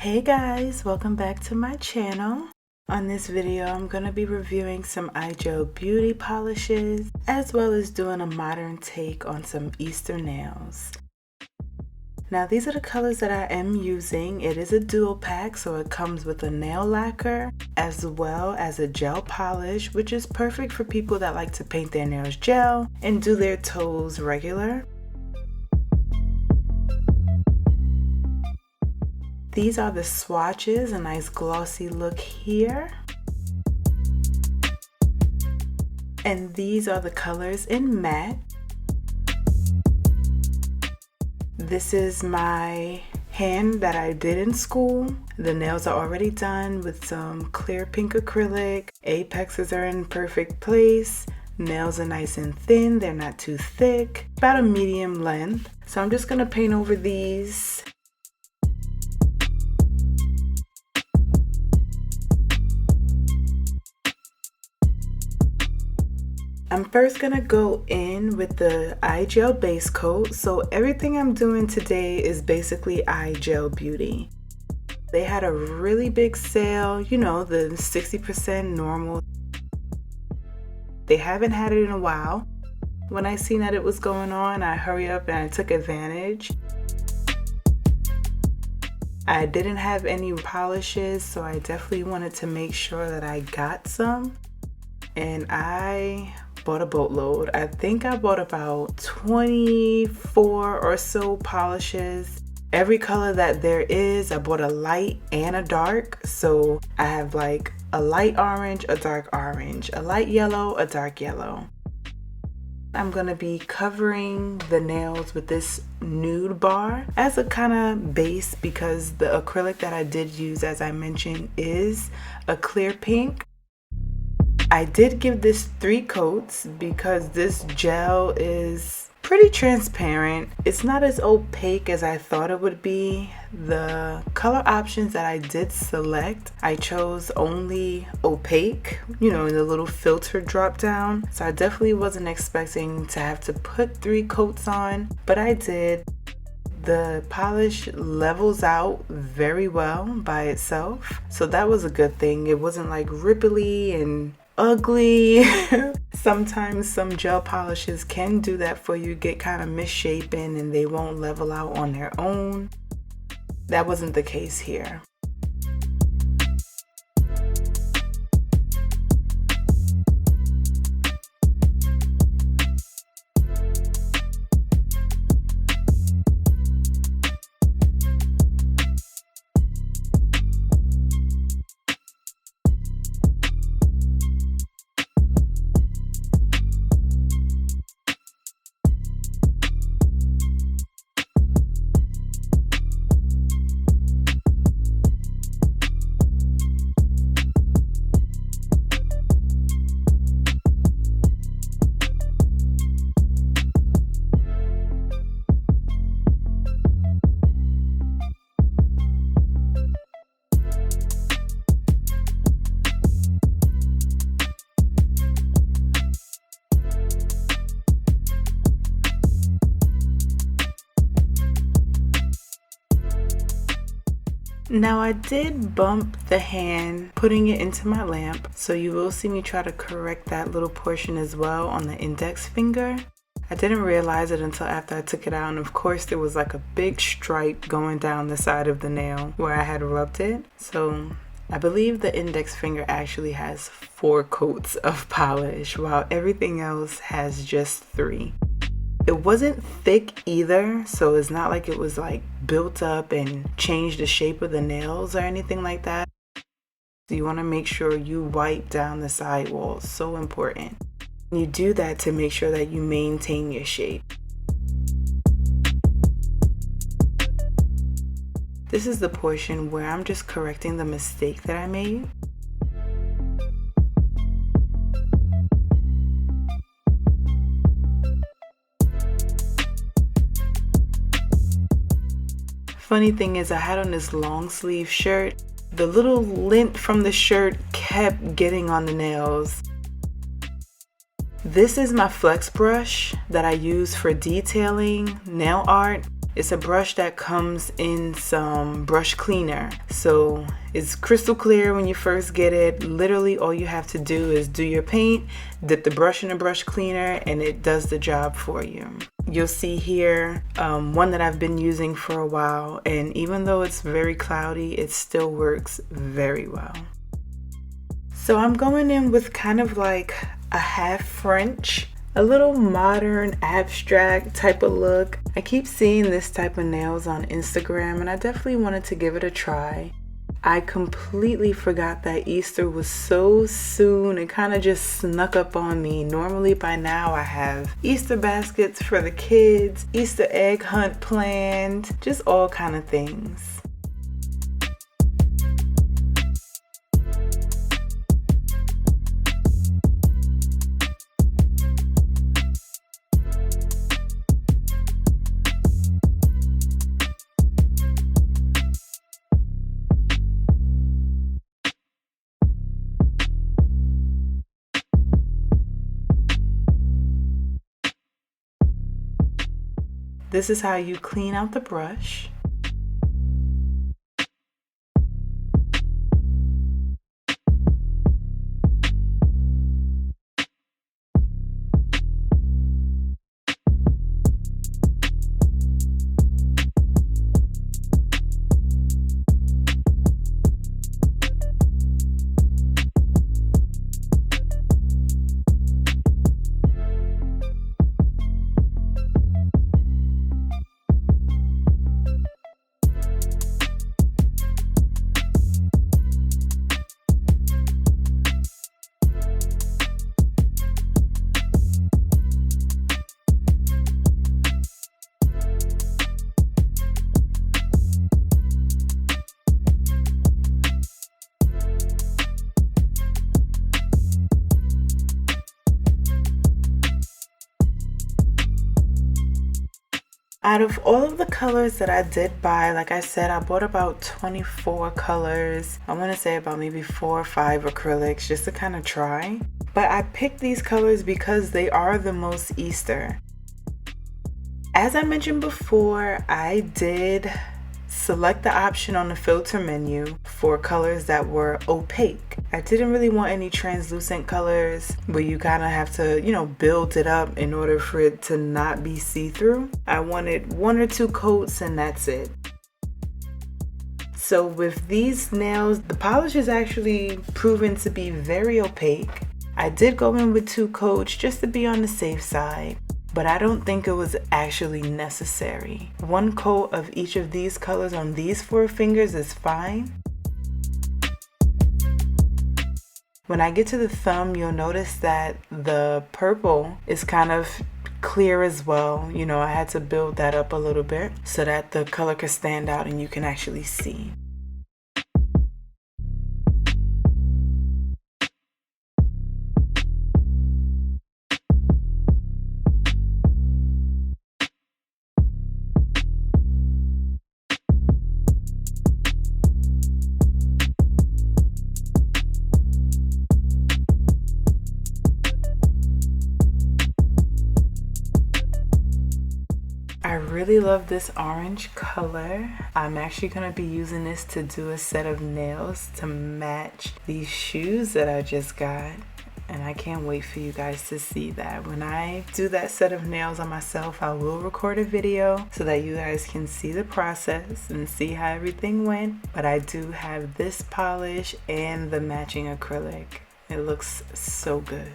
Hey guys, welcome back to my channel. On this video, I'm going to be reviewing some iGel beauty polishes, as well as doing a modern take on some Easter nails. Now these are the colors that I am using. It is a dual pack, so it comes with a nail lacquer as well as a gel polish, which is perfect for people that like to paint their nails gel and do their toes regular. These are the swatches, a nice glossy look here. And these are the colors in matte. This is my hand that I did in school. The nails are already done with some clear pink acrylic. Apexes are in perfect place. Nails are nice and thin, they're not too thick. About a medium length. So I'm just gonna paint over these. I'm first gonna go in with the iGel base coat. So everything I'm doing today is basically iGel beauty. They had a really big sale, you know, the 60% normal. They haven't had it in a while. When I seen that it was going on, I hurried up and I took advantage. I didn't have any polishes, so I definitely wanted to make sure that I got some. And I bought a boatload. I think I bought about 24 or so polishes. Every color that there is, I bought a light and a dark. So I have like a light orange, a dark orange, a light yellow, a dark yellow. I'm gonna be covering the nails with this Nude bar as a kind of base because the acrylic that I did use, as I mentioned, is a clear pink. I did give this 3 coats because this gel is pretty transparent. It's not as opaque as I thought it would be. The color options that I did select, I chose only opaque, you know, in the little filter drop down. So I definitely wasn't expecting to have to put 3 coats on, but I did. The polish levels out very well by itself. So that was a good thing. It wasn't like ripply and ugly. Sometimes some gel polishes can do that for you, get kind of misshapen and they won't level out on their own. That wasn't the case here. Now I did bump the hand putting it into my lamp, so you will see me try to correct that little portion as well on the index finger. I didn't realize it until after I took it out, and of course there was like a big stripe going down the side of the nail where I had rubbed it. So I believe the index finger actually has 4 coats of polish while everything else has just 3. It wasn't thick either, so it's not like it was like built up and changed the shape of the nails or anything like that. So you want to make sure you wipe down the sidewalls, so important. You do that to make sure that you maintain your shape. This is the portion where I'm just correcting the mistake that I made. Funny thing is, I had on this long sleeve shirt. The little lint from the shirt kept getting on the nails. This is my flex brush that I use for detailing nail art. It's a brush that comes in some brush cleaner. So it's crystal clear when you first get it. Literally all you have to do is do your paint, dip the brush in a brush cleaner, and it does the job for you. You'll see here one that I've been using for a while, and even though it's very cloudy, it still works very well. So I'm going in with kind of like a half French, a little modern abstract type of look. I keep seeing this type of nails on Instagram and I definitely wanted to give it a try. I completely forgot that Easter was so soon. It kind of just snuck up on me. Normally by now I have Easter baskets for the kids, Easter egg hunt planned, just all kind of things. This is how you clean out the brush. Out of all of the colors that I did buy, like I said, I bought about 24 colors. I want to say about maybe 4 or 5 acrylics just to kind of try. But I picked these colors because they are the most Easter. As I mentioned before, I did select the option on the filter menu for colors that were opaque. I didn't really want any translucent colors where you kind of have to, build it up in order for it to not be see-through. I wanted 1 or 2 coats and that's it. So with these nails, the polish is actually proven to be very opaque. I did go in with 2 coats just to be on the safe side, but I don't think it was actually necessary. 1 coat of each of these colors on these 4 fingers is fine. When I get to the thumb, you'll notice that the purple is kind of clear as well. I had to build that up a little bit so that the color could stand out and you can actually see. I really love this orange color. I'm actually going to be using this to do a set of nails to match these shoes that I just got. And I can't wait for you guys to see that. When I do that set of nails on myself, I will record a video so that you guys can see the process and see how everything went. But I do have this polish and the matching acrylic. It looks so good.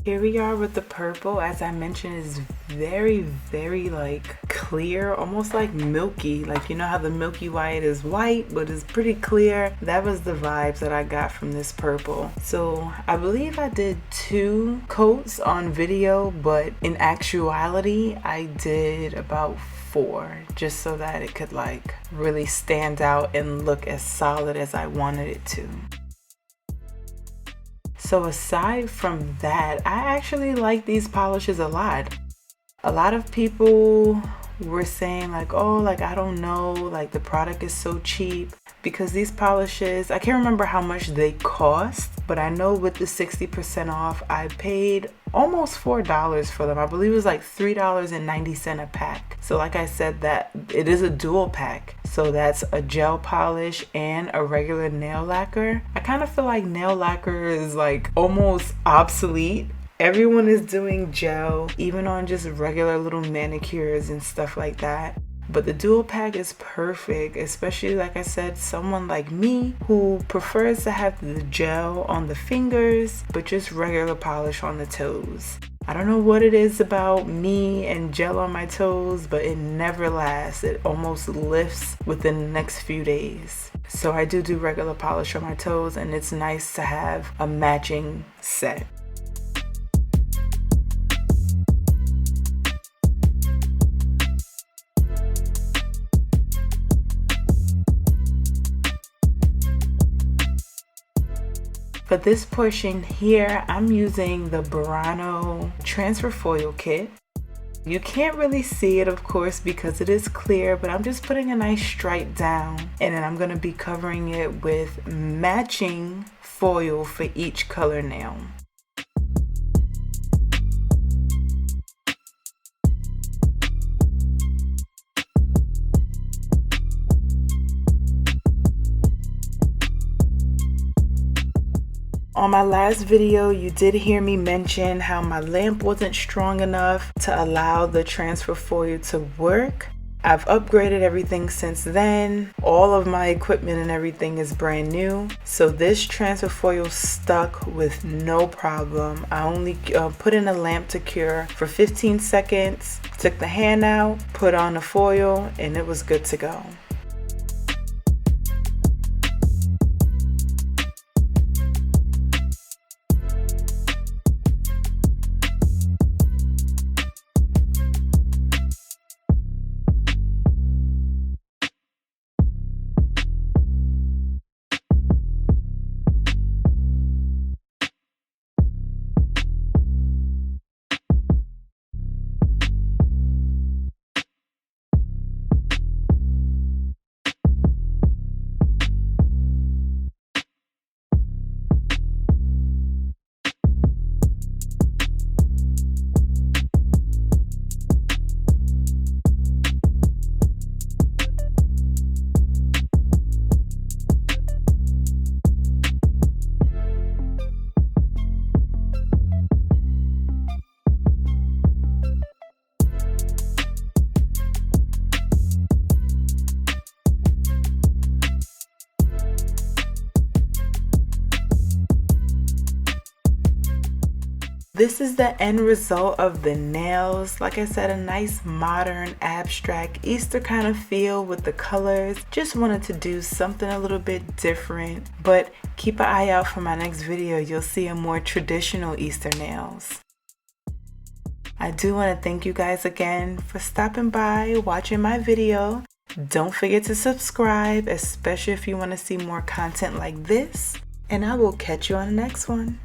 Here we are with the purple. As I mentioned, it's very, very clear, almost like milky. You know how the milky white is white, but it's pretty clear. That was the vibes that I got from this purple. So I believe I did 2 coats on video, but in actuality, I did about 4, just so that it could really stand out and look as solid as I wanted it to. So aside from that, I actually like these polishes a lot. A lot of people were saying like, oh, like I don't know, like the product is so cheap, because these polishes, I can't remember how much they cost, but I know with the 60% off, I paid almost $4 for them. I believe it was like $3.90 a pack. So like I said, that it is a dual pack. So that's a gel polish and a regular nail lacquer. I kind of feel like nail lacquer is like almost obsolete. Everyone is doing gel, even on just regular little manicures and stuff like that. But the dual pack is perfect, especially like I said, someone like me who prefers to have the gel on the fingers, but just regular polish on the toes. I don't know what it is about me and gel on my toes, but it never lasts. It almost lifts within the next few days. So I do regular polish on my toes, and it's nice to have a matching set. For this portion here, I'm using the Burano Transfer Foil Kit. You can't really see it, of course, because it is clear, but I'm just putting a nice stripe down, and then I'm going to be covering it with matching foil for each color nail. On my last video, you did hear me mention how my lamp wasn't strong enough to allow the transfer foil to work. I've upgraded everything since then. All of my equipment and everything is brand new. So this transfer foil stuck with no problem. I only put in a lamp to cure for 15 seconds, took the hand out, put on the foil, and it was good to go. This is the end result of the nails. Like I said, a nice modern abstract Easter kind of feel with the colors. Just wanted to do something a little bit different, but keep an eye out for my next video. You'll see a more traditional Easter nails. I do want to thank you guys again for stopping by, watching my video. Don't forget to subscribe, especially if you want to see more content like this, and I will catch you on the next one.